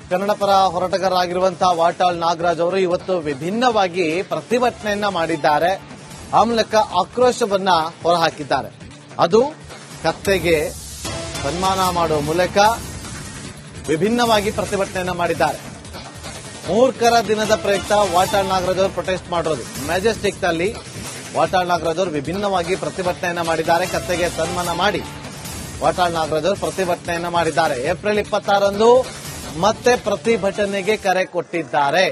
ಕನ್ನಡಪರ ಹೋರಾಟಗಾರರಾಗಿರುವಂತಹ ವಾಟಾಳ್ ನಾಗರಾಜ್ ಅವರು ಇವತ್ತು ವಿಭಿನ್ನವಾಗಿ ಪ್ರತಿಭಟನೆಯನ್ನ ಮಾಡಿದ್ದಾರೆ. ಆ ಮೂಲಕ ಆಕ್ರೋಶವನ್ನ ಹೊರಹಾಕಿದ್ದಾರೆ. ಅದು ಕತ್ತೆಗೆ ಸನ್ಮಾನ ಮಾಡುವ ಮೂಲಕ ವಿಭಿನ್ನವಾಗಿ ಪ್ರತಿಭಟನೆಯನ್ನ ಮಾಡಿದ್ದಾರೆ. ಮೂರ್ಖರ ದಿನದ ಪ್ರಯುಕ್ತ ವಾಟಾಳ್ ನಾಗರಾಜ್ ಅವರು ಪ್ರೊಟೆಸ್ಟ್ ಮಾಡಿರೋದು ಮೆಜೆಸ್ಟಿಕ್ ನಲ್ಲಿ. ವಾಟಾಳ್ ನಾಗರಾಜ್ ಅವರು ವಿಭಿನ್ನವಾಗಿ ಪ್ರತಿಭಟನೆಯನ್ನ ಮಾಡಿದ್ದಾರೆ. ಕತ್ತೆಗೆ ಸನ್ಮಾನ ಮಾಡಿ ವಾಟಾಳ್ ನಾಗರಾಜ್ ಅವರು ಪ್ರತಿಭಟನೆಯನ್ನ ಮಾಡಿದ್ದಾರೆ. ಏಪ್ರಿಲ್ 26ರಂದು ಮತ್ತೆ ಪ್ರತಿಭಟನೆಗೆ ಕರೆ ಕೊಟ್ಟಿದ್ದಾರೆ.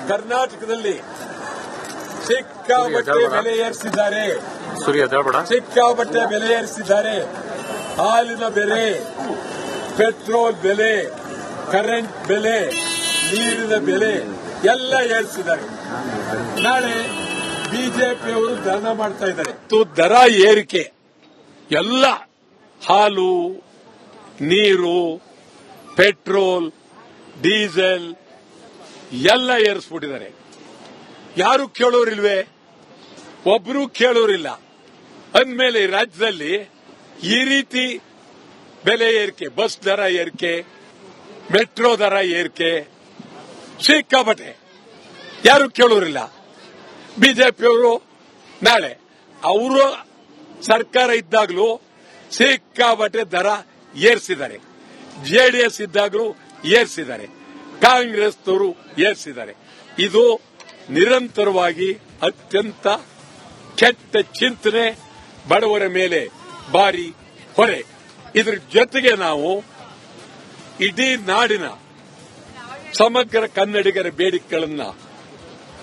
ಕರ್ನಾಟಕದಲ್ಲಿ ಸಿಕ್ಕಾಪಟ್ಟೆ ಬೆಲೆ ಏರಿಸಿದ್ದಾರೆ. ಹಾಲಿನ ಬೆಲೆ, ಪೆಟ್ರೋಲ್ ಬೆಲೆ, ಕರೆಂಟ್ ಬೆಲೆ, ನೀರಿನ ಬೆಲೆ ಎಲ್ಲ ಏರಿಸಿದ್ದಾರೆ. ನಾಳೆ ಬಿಜೆಪಿಯವರು ಧರಣ ಮಾಡ್ತಾ ಇದ್ದಾರೆ. ದರ ಏರಿಕೆ ಎಲ್ಲ ಹಾಲು, ನೀರು, ಪೆಟ್ರೋಲ್, ಡೀಸೆಲ್ ಎಲ್ಲ ಏರಿಸ್ಬಿಟ್ಟಿದ್ದಾರೆ. ಯಾರು ಕೇಳೋರಿಲ್ವೇ? ಒಬ್ಬರು ಕೇಳೋರಿಲ್ಲ. ಅಂದ್ಮೇಲೆ ರಾಜ್ಯದಲ್ಲಿ ಈ ರೀತಿ ಬೆಲೆ ಏರಿಕೆ, ಬಸ್ ದರ ಏರಿಕೆ, ಮೆಟ್ರೋ ದರ ಏರಿಕೆ ಸಿಕ್ಕಾಪಟ್ಟೆ ಯಾರು ಕೇಳೋರಿಲ್ಲ. ಬಿಜೆಪಿಯವರು ನಾಳೆ ಅವರು ಸರ್ಕಾರ ಇದ್ದಾಗಲೂ ಸಿಕ್ಕಾಪಟ್ಟೆ ದರ ಏರಿಸಿದ್ದಾರೆ. ಜೆಡಿಎಸ್ ಇದ್ದಾಗಲೂ ಏರಿಸಿದ್ದಾರೆ. ಕಾಂಗ್ರೆಸ್ನವರು ಏರಿಸಿದ್ದಾರೆ. ಇದು ನಿರಂತರವಾಗಿ ಅತ್ಯಂತ ಕೆಟ್ಟ ಚಿಂತನೆ, ಬಡವರ ಮೇಲೆ ಭಾರಿ ಹೊರೆ. ಇದರ ಜೊತೆಗೆ ನಾವು ಇಡೀ ನಾಡಿನ ಸಮಗ್ರ ಕನ್ನಡಿಗರ ಬೇಡಿಕೆಗಳನ್ನ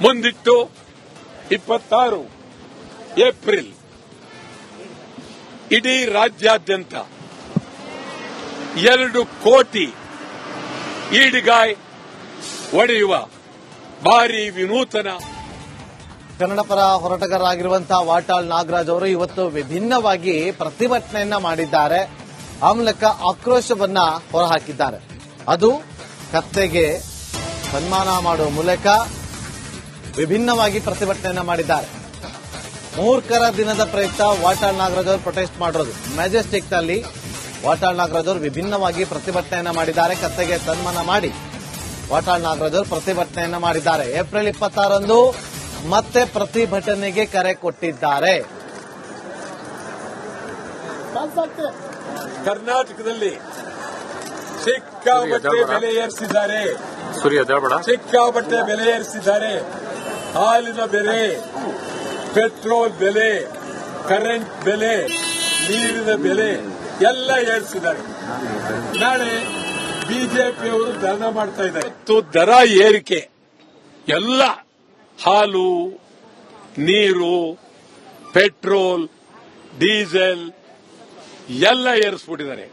ಮುಂದಿಟ್ಟು 26 ಏಪ್ರಿಲ್ ಇಡೀ ರಾಜ್ಯಾದ್ಯಂತ 2 ಕೋಟಿ ಈಡಿಗಾಯ್ ಒಡೆಯುವ ಭಾರಿ ವಿನೂತನ ಕನ್ನಡಪರ ಹೋರಾಟಗಾರರಾಗಿರುವಂತಹ ವಾಟಾಳ್ ನಾಗರಾಜ್ ಅವರು ಇವತ್ತು ವಿಭಿನ್ನವಾಗಿ ಪ್ರತಿಭಟನೆಯನ್ನ ಮಾಡಿದ್ದಾರೆ. ಆ ಮೂಲಕ ಆಕ್ರೋಶವನ್ನ ಹೊರಹಾಕಿದ್ದಾರೆ. ಅದು ಕತ್ತೆಗೆ ಸನ್ಮಾನ ಮಾಡುವ ಮೂಲಕ ವಿಭಿನ್ನವಾಗಿ ಪ್ರತಿಭಟನೆಯನ್ನ ಮಾಡಿದ್ದಾರೆ. ಮೂರ್ಖರ ದಿನದ ಪ್ರಯುಕ್ತ ವಾಟಾಳ್ ನಾಗರಾಜ್ ಅವರು ಪ್ರೊಟೆಸ್ಟ್ ಮಾಡಿರೋದು ಮೆಜೆಸ್ಟಿಕ್ ನಲ್ಲಿ. ವಾಟಾಳ್ ನಾಗರಾಜ್ ಅವರು ವಿಭಿನ್ನವಾಗಿ ಪ್ರತಿಭಟನೆಯನ್ನ ಮಾಡಿದ್ದಾರೆ. ಕತ್ತೆಗೆ ಸನ್ಮಾನ ಮಾಡಿ ವಾಟಾಳ್ ನಾಗರಾಜ್ ಅವರು ಪ್ರತಿಭಟನೆಯನ್ನ ಮಾಡಿದ್ದಾರೆ. ಏಪ್ರಿಲ್ 26ರಂದು ಮತ್ತೆ ಪ್ರತಿಭಟನೆಗೆ ಕರೆ ಕೊಟ್ಟಿದ್ದಾರೆ. ಕರ್ನಾಟಕದಲ್ಲಿ ಸಿಕ್ಕಾಪಟ್ಟೆ ಬೆಲೆ ಏರಿಸಿದ್ದಾರೆ. ಹಾಲಿನ ಬೆಲೆ, ಪೆಟ್ರೋಲ್ ಬೆಲೆ, ಕರೆಂಟ್ ಬೆಲೆ, ನೀರಿನ ಬೆಲೆ ಎಲ್ಲ ಏರಿಸಿದ್ದಾರೆ. ನಾಳೆ ಬಿಜೆಪಿಯವರು ಧರಣ ಮಾಡ್ತಾ ಇದ್ದಾರೆ. ದರ ಏರಿಕೆ ಎಲ್ಲ ಹಾಲು, ನೀರು, ಪೆಟ್ರೋಲ್, ಡೀಸೆಲ್ ಎಲ್ಲ ಏರಿಸ್ಬಿಟ್ಟಿದ್ದಾರೆ.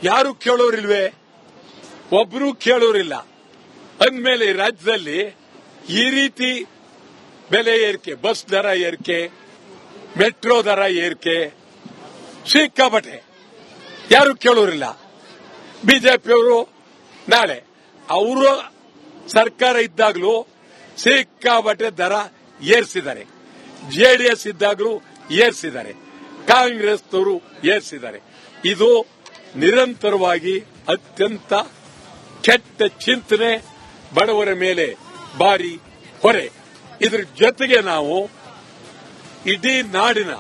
ಯಾರು ಕೇಳೋರಿಲ್ವೇ? ಒಬ್ಬರು ಕೇಳೋರಿಲ್ಲ. ಅಂದ್ಮೇಲೆ ರಾಜ್ಯದಲ್ಲಿ ಈ ರೀತಿ ಬೆಲೆ ಏರಿಕೆ, ಬಸ್ ದರ ಏರಿಕೆ, ಮೆಟ್ರೋ ದರ ಏರಿಕೆ ಸಿಕ್ಕಾಪಟ್ಟೆ ಯಾರು ಕೇಳೋರಿಲ್ಲ. ಬಿಜೆಪಿಯವರು ನಾಳೆ ಅವರು ಸರ್ಕಾರ ಇದ್ದಾಗಲೂ ಸಿಕ್ಕಾಪಟ್ಟೆ ದರ ಏರಿಸಿದ್ದಾರೆ. ಜೆಡಿಎಸ್ ಇದ್ದಾಗಲೂ ಏರಿಸಿದ್ದಾರೆ. ಕಾಂಗ್ರೆಸ್ನವರು ಏರಿಸಿದ್ದಾರೆ. ಇದು ನಿರಂತರವಾಗಿ ಅತ್ಯಂತ ಕೆಟ್ಟ ಚಿಂತನೆ, ಬಡವರ ಮೇಲೆ ಭಾರಿ ಹೊರೆ. ಇದರ ಜೊತೆಗೆ ನಾವು ಇಡೀ ನಾಡಿನ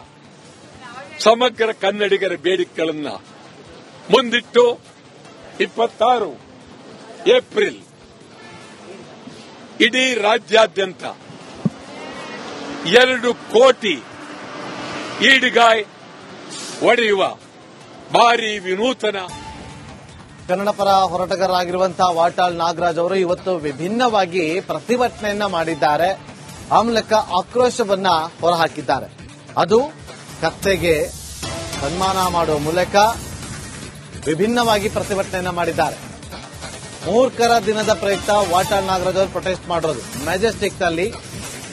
ಸಮಗ್ರ ಕನ್ನಡಿಗರ ಬೇಡಿಕೆಗಳನ್ನ ಮುಂದಿಟ್ಟು 26 ಏಪ್ರಿಲ್ ಇಡೀ ರಾಜ್ಯಾದ್ಯಂತ 2 ಕೋಟಿ ಈಡಿಗಾಯ್ ಒಡೆಯುವ ಭಾರಿ ವಿನೂತನ ಕನ್ನಡಪರ ಹೋರಾಟಗಾರರಾಗಿರುವಂತಹ ವಾಟಾಳ್ ನಾಗರಾಜ್ ಅವರು ಇವತ್ತು ವಿಭಿನ್ನವಾಗಿ ಪ್ರತಿಭಟನೆಯನ್ನ ಮಾಡಿದ್ದಾರೆ. ಆ ಮೂಲಕ ಆಕ್ರೋಶವನ್ನ ಹೊರಹಾಕಿದ್ದಾರೆ. ಅದು ಕತ್ತೆಗೆ ಸನ್ಮಾನ ಮಾಡುವ ಮೂಲಕ ವಿಭಿನ್ನವಾಗಿ ಪ್ರತಿಭಟನೆಯನ್ನ ಮಾಡಿದ್ದಾರೆ. ಮೂರ್ಖರ ದಿನದ ಪ್ರಯುಕ್ತ ವಾಟಾಳ್ ನಾಗರಾಜ್ ಅವರು ಪ್ರೊಟೆಸ್ಟ್ ಮಾಡಿರೋದು ಮೆಜೆಸ್ಟಿಕ್ ನಲ್ಲಿ.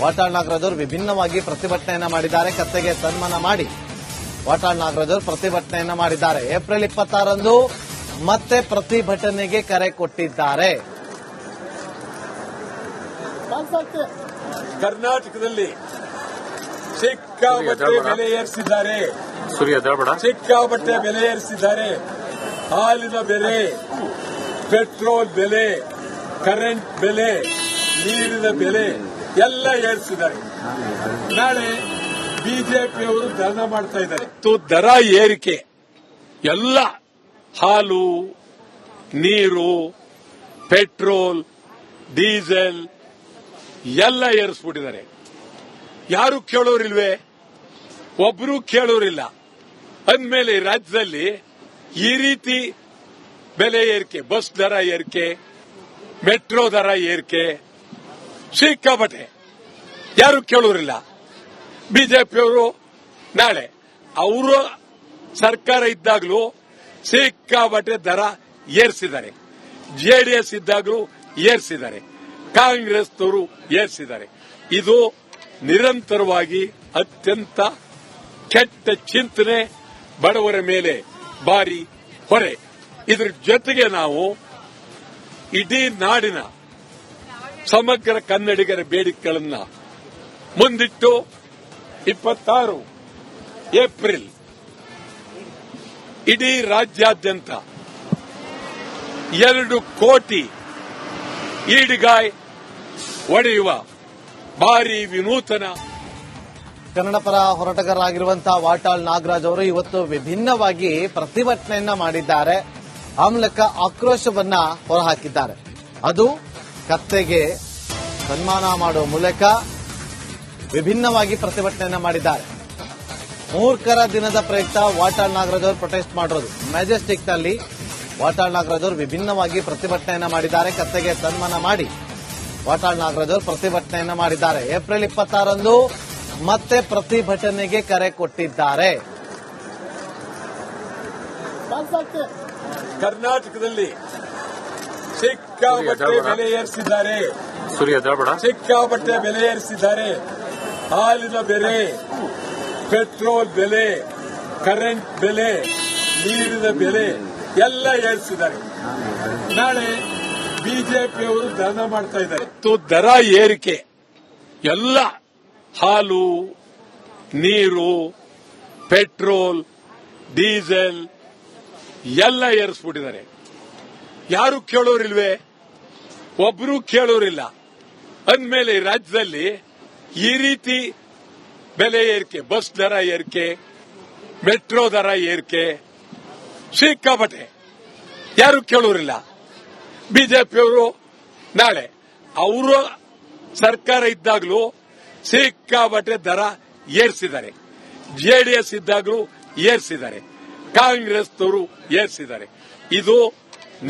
ವಾಟಾಳ್ ನಾಗರಾಜ್ ಅವರು ವಿಭಿನ್ನವಾಗಿ ಪ್ರತಿಭಟನೆಯನ್ನ ಮಾಡಿದ್ದಾರೆ. ಕತ್ತೆಗೆ ಸನ್ಮಾನ ಮಾಡಿ ವಾಟಾಳ್ ನಾಗರಾಜ್ ಅವರು ಪ್ರತಿಭಟನೆಯನ್ನ ಮಾಡಿದ್ದಾರೆ. ಏಪ್ರಿಲ್ 26ರಂದು ಮತ್ತೆ ಪ್ರತಿಭಟನೆಗೆ ಕರೆ ಕೊಟ್ಟಿದ್ದಾರೆ. ಕರ್ನಾಟಕದಲ್ಲಿ ಸಿಕ್ಕಾಪಟ್ಟೆ ಬೆಲೆ ಏರಿಸಿದ್ದಾರೆ. ಸಿಕ್ಕಾಪಟ್ಟೆ ಬೆಲೆ ಏರಿಸಿದ್ದಾರೆ. ಹಾಲಿನ ಬೆಲೆ, ಪೆಟ್ರೋಲ್ ಬೆಲೆ, ಕರೆಂಟ್ ಬೆಲೆ, ನೀರಿನ ಬೆಲೆ ಎಲ್ಲ ಏರಿಸಿದ್ದಾರೆ. ನಾಳೆ ಬಿಜೆಪಿಯವರು ಧರಣ ಮಾಡ್ತಾ ಇದ್ದಾರೆ. ದರ ಏರಿಕೆ ಎಲ್ಲ ಹಾಲು, ನೀರು, ಪೆಟ್ರೋಲ್, ಡೀಸೆಲ್ ಎಲ್ಲ ಏರಿಸ್ಬಿಟ್ಟಿದ್ದಾರೆ. ಯಾರು ಕೇಳೋರಿಲ್ವೇ? ಒಬ್ರು ಕೇಳೋರಿಲ್ಲ. ಅಂದ್ಮೇಲೆ ರಾಜ್ಯದಲ್ಲಿ ಈ ರೀತಿ ಬೆಲೆ ಏರಿಕೆ, ಬಸ್ ದರ ಏರಿಕೆ, ಮೆಟ್ರೋ ದರ ಏರಿಕೆ ಸಿಕ್ಕಾಪಟ್ಟೆ ಯಾರು ಕೇಳೋರಿಲ್ಲ. ಬಿಜೆಪಿಯವರು ನಾಳೆ ಅವರು ಸರ್ಕಾರ ಇದ್ದಾಗಲೂ ಸಿಕ್ಕಾಪಟ್ಟೆ ದರ ಏರಿಸಿದ್ದಾರೆ. ಜೆಡಿಎಸ್ ಇದ್ದಾಗಲೂ ಏರಿಸಿದ್ದಾರೆ. ಕಾಂಗ್ರೆಸ್ನವರು ಏರಿಸಿದ್ದಾರೆ. ಇದು ನಿರಂತರವಾಗಿ ಅತ್ಯಂತ ಕೆಟ್ಟ ಚಿಂತನೆ, ಬಡವರ ಮೇಲೆ ಭಾರಿ ಹೊರೆ. ಇದರ ಜೊತೆಗೆ ನಾವು ಇಡೀ ನಾಡಿನ ಸಮಗ್ರ ಕನ್ನಡಿಗರ ಬೇಡಿಕೆಗಳನ್ನು ಮುಂದಿಟ್ಟು 26 ಏಪ್ರಿಲ್ ಇಡೀ ರಾಜ್ಯಾದ್ಯಂತ 2 ಕೋಟಿ ಈಡಿಗಾಯ್ ಒಡೆಯುವ ಭಾರಿ ವಿನೂತನ ಕನ್ನಡ ಪರ ಹೋರಾಟಗಾರರಾಗಿರುವಂತಹ ವಾಟಾಳ್ ನಾಗರಾಜ್ ಅವರು ಇವತ್ತು ವಿಭಿನ್ನವಾಗಿ ಪ್ರತಿಭಟನೆಯನ್ನ ಮಾಡಿದ್ದಾರೆ. ಆಮ್ಲಕ ಆಕ್ರೋಶವನ್ನ ಹೊರಹಾಕಿದ್ದಾರೆ. ಅದು ಕತ್ತೆಗೆ ಸನ್ಮಾನ ಮಾಡುವ ಮೂಲಕ ವಿಭಿನ್ನವಾಗಿ ಪ್ರತಿಭಟನೆಯನ್ನ ಮಾಡಿದ್ದಾರೆ. ಮೂರ್ಖರ ದಿನದ ಪ್ರಯುಕ್ತ ವಾಟಾಳ್ ನಾಗರಾಜ್ ಅವರು ಪ್ರೊಟೆಸ್ಟ್ ಮಾಡಿರೋದು ಮೆಜೆಸ್ಟಿಕ್ ನಲ್ಲಿ. ವಾಟಾಳ್ ನಾಗರಾಜ್ ಅವರು ವಿಭಿನ್ನವಾಗಿ ಪ್ರತಿಭಟನೆಯನ್ನ ಮಾಡಿದ್ದಾರೆ. ಕತ್ತೆಗೆ ಸನ್ಮಾನ ಮಾಡಿ ವಾಟಾಳ್ ನಾಗರಾಜ್ ಅವರು ಪ್ರತಿಭಟನೆಯನ್ನ ಮಾಡಿದ್ದಾರೆ. ಏಪ್ರಿಲ್ 26ರಂದು ಮತ್ತೆ ಪ್ರತಿಭಟನೆಗೆ ಕರೆ ಕೊಟ್ಟಿದ್ದಾರೆ. ಕರ್ನಾಟಕದಲ್ಲಿ ಸಿಕ್ಕಾಪಟ್ಟೆ ಬೆಲೆ ಏರಿಸಿದ್ದಾರೆ. ಸಿಕ್ಕಾಪಟ್ಟೆ ಬೆಲೆ ಏರಿಸಿದ್ದಾರೆ. ಹಾಲಿನ ಬೆಲೆ, ಪೆಟ್ರೋಲ್ ಬೆಲೆ, ಕರೆಂಟ್ ಬೆಲೆ, ನೀರಿನ ಬೆಲೆ ಎಲ್ಲ ಏರಿಸಿದ್ದಾರೆ. ನಾಳೆ ಬಿಜೆಪಿಯವರು ಧರಣ ಮಾಡ್ತಾ ಇದ್ದಾರೆ. ದರ ಏರಿಕೆ ಎಲ್ಲ ಹಾಲು, ನೀರು, ಪೆಟ್ರೋಲ್, ಡೀಸೆಲ್ ಎಲ್ಲ ಏರಿಸ್ಬಿಟ್ಟಿದ್ದಾರೆ. ಯಾರು ಕೇಳೋರಿಲ್ವೇ? ಒಬ್ರು ಕೇಳೋರಿಲ್ಲ. ಅಂದ್ಮೇಲೆ ರಾಜ್ಯದಲ್ಲಿ ಈ ರೀತಿ ಬೆಲೆ ಏರಿಕೆ, ಬಸ್ ದರ ಏರಿಕೆ, ಮೆಟ್ರೋ ದರ ಏರಿಕೆ ಸಿಕ್ಕಾಪಟ್ಟೆ ಯಾರು ಕೇಳೋರಿಲ್ಲ. ಬಿಜೆಪಿಯವರು ನಾಳೆ ಅವರು ಸರ್ಕಾರ ಇದ್ದಾಗಲೂ ಸಿಕ್ಕಾಪಟ್ಟೆ ದರ ಏರಿಸಿದ್ದಾರೆ. ಜೆಡಿಎಸ್ ಇದ್ದಾಗಲೂ ಏರಿಸಿದ್ದಾರೆ. ಕಾಂಗ್ರೆಸ್ನವರು ಏರಿಸಿದ್ದಾರೆ. ಇದು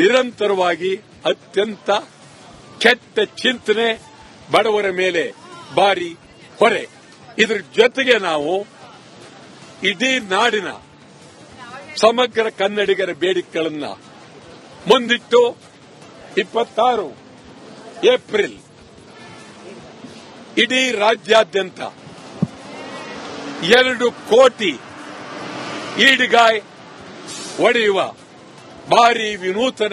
ನಿರಂತರವಾಗಿ ಅತ್ಯಂತ ಕೆಟ್ಟ ಚಿಂತನೆ, ಬಡವರ ಮೇಲೆ ಭಾರಿ ಹೊರೆ. ಇದರ ಜೊತೆಗೆ ನಾವು ಇಡೀ ನಾಡಿನ ಸಮಗ್ರ ಕನ್ನಡಿಗರ ಬೇಡಿಕೆಗಳನ್ನು ಮುಂದಿಟ್ಟು 26 ಏಪ್ರಿಲ್ ಇಡೀ ರಾಜ್ಯಾದ್ಯಂತ 2 ಕೋಟಿ ಈಡಿಗಾಯ್ ಒಡೆಯುವ ಭಾರಿ ವಿನೂತನ